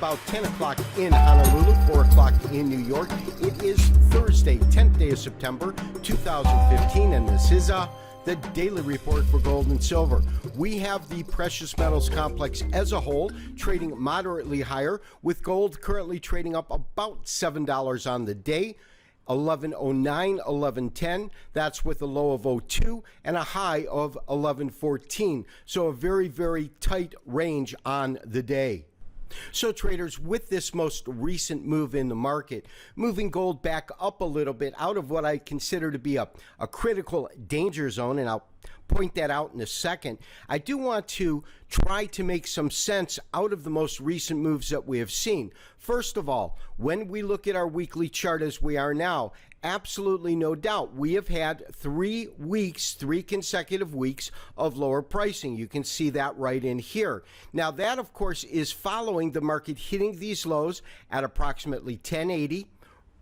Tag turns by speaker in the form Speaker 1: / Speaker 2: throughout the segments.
Speaker 1: about 10 o'clock in Honolulu, 4 o'clock in New York. It is Thursday, 10th day of September, 2015, and this is the Daily Report for Gold and Silver. We have the precious metals complex as a whole trading moderately higher, with gold currently trading up about $7 on the day. 1109, 1110. That's with a low of 02 and a high of 1114. So a very, very tight range on the day. So traders, with this most recent move in the market, moving gold back up a little bit out of what I consider to be a critical danger zone, and I'll point that out in a second, I do want to try to make some sense out of the most recent moves that we have seen. First of all, when we look at our weekly chart as we are now, absolutely no doubt, we have had 3 weeks, 3 consecutive weeks of lower pricing. You can see that right in here. Now that, of course, is following the market hitting these lows at approximately 1080,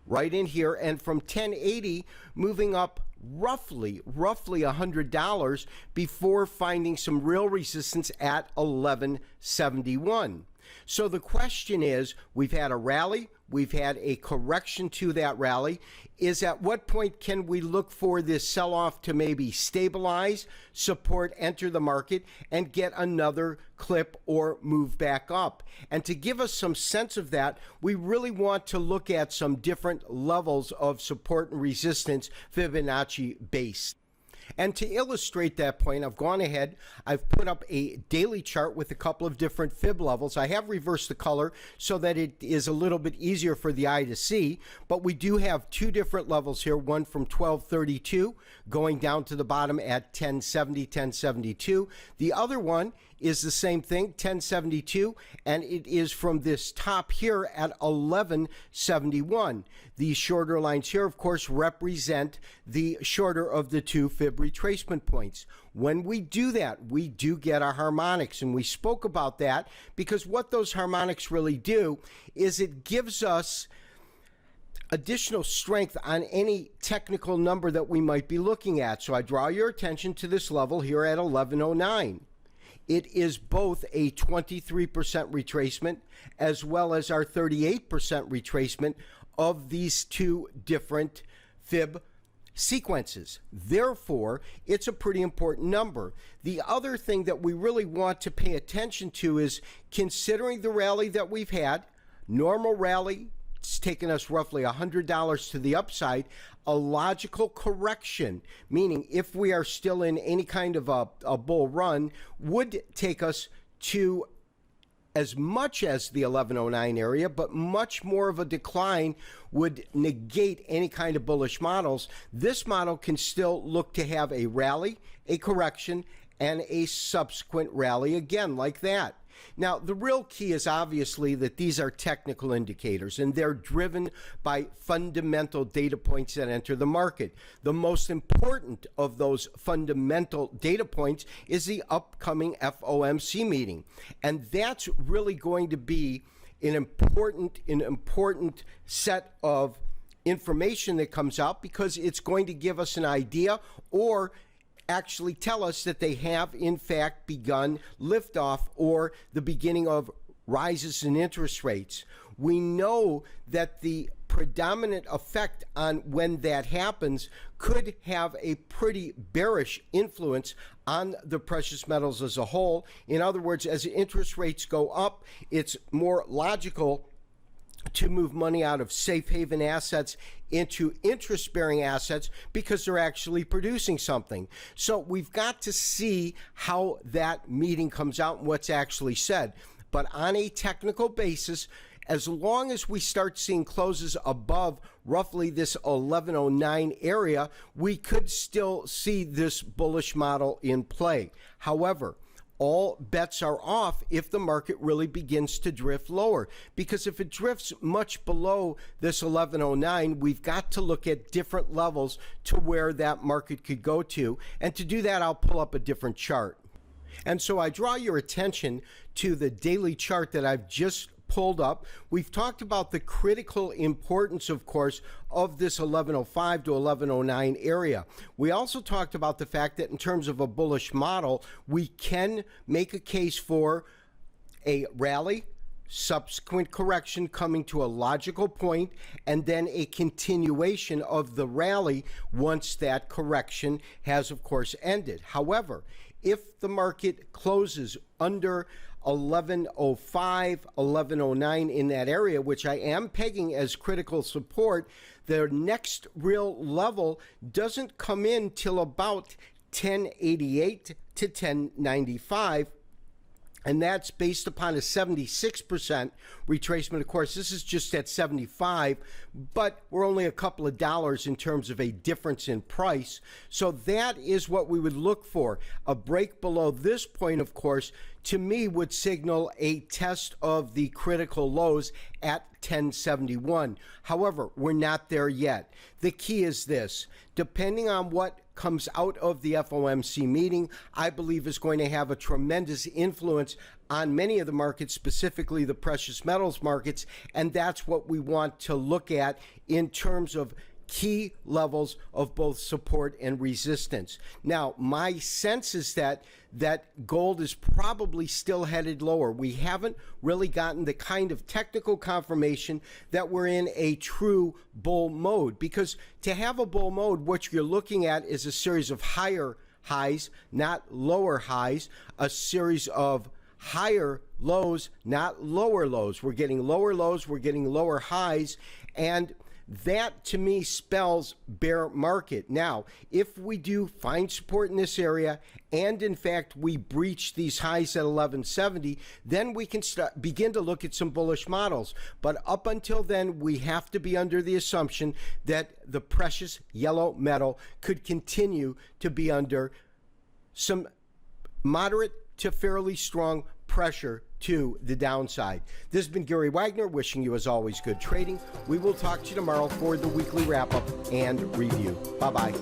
Speaker 1: right in here, and from 1080 moving up roughly $100 before finding some real resistance at 1171. So the question is, we've had a rally, we've had a correction to that rally. Is at what point can we look for this sell-off to maybe stabilize, support, enter the market, and get another clip or move back up? And to give us some sense of that, we really want to look at some different levels of support and resistance, Fibonacci based. And to illustrate that point, I've gone ahead, I've put up a daily chart with a couple of different fib levels. I have reversed the color so that it is a little bit easier for the eye to see, but we do have 2 different levels here, one from 1232 going down to the bottom at 1070, 1072. The other one is the same thing, 1072, and it is from this top here at 1171. These shorter lines here, of course, represent the shorter of the 2 fib retracement points. When we do that, we do get our harmonics, and we spoke about that because what those harmonics really do is it gives us additional strength on any technical number that we might be looking at. So I draw your attention to this level here at 1109. It is both a 23% retracement as well as our 38% retracement of these 2 different fib sequences. Therefore, it's a pretty important number. The other thing that we really want to pay attention to is, considering the rally that we've had, normal rally, it's taken us roughly $100 to the upside. A logical correction, meaning if we are still in any kind of a bull run, would take us to as much as the 1109 area, but much more of a decline would negate any kind of bullish models. This model can still look to have a rally, a correction, and a subsequent rally again like that. Now, the real key is obviously that these are technical indicators, and they're driven by fundamental data points that enter the market. The most important of those fundamental data points is the upcoming FOMC meeting, and that's really going to be an important set of information that comes out, because it's going to give us an idea or actually tell us that they have in fact begun liftoff or the beginning of rises in interest rates. We know that the predominant effect on when that happens could have a pretty bearish influence on the precious metals as a whole. In other words, as interest rates go up, it's more logical to move money out of safe haven assets into interest-bearing assets because they're actually producing something. So we've got to see how that meeting comes out and what's actually said. But on a technical basis, as long as we start seeing closes above roughly this 1109 area, we could still see this bullish model in play. However, all bets are off if the market really begins to drift lower, because if it drifts much below this 1109, we've got to look at different levels to where that market could go to. And to do that, I'll pull up a different chart. And so I draw your attention to the daily chart that I've just pulled up. We've talked about the critical importance, of course, of this 1105 to 1109 area. We also talked about the fact that in terms of a bullish model, we can make a case for a rally, subsequent correction coming to a logical point, and then a continuation of the rally once that correction has, of course, ended. However, if the market closes under 1105, 1109 in that area, which I am pegging as critical support, the next real level doesn't come in till about 1088 to 1095. And that's based upon a 76% retracement. Of course, this is just at 75, but we're only a couple of dollars in terms of a difference in price. So that is what we would look for. A break below this point, of course, to me would signal a test of the critical lows at 1071. However, we're not there yet. The key is this: depending on what comes out of the FOMC meeting, I believe is going to have a tremendous influence on many of the markets, specifically the precious metals markets, and that's what we want to look at in terms of key levels of both support and resistance. Now, my sense is that gold is probably still headed lower. We haven't really gotten the kind of technical confirmation that we're in a true bull mode, because to have a bull mode, what you're looking at is a series of higher highs, not lower highs, a series of higher lows, not lower lows. We're getting lower lows, we're getting lower highs, and that to me spells bear market. Now, if we do find support in this area, and in fact we breach these highs at 1170, then we can begin to look at some bullish models. But up until then, we have to be under the assumption that the precious yellow metal could continue to be under some moderate to fairly strong pressure to the downside. This has been Gary Wagner, wishing you, as always, good trading. We will talk to you tomorrow for the weekly wrap-up and review. Bye-bye.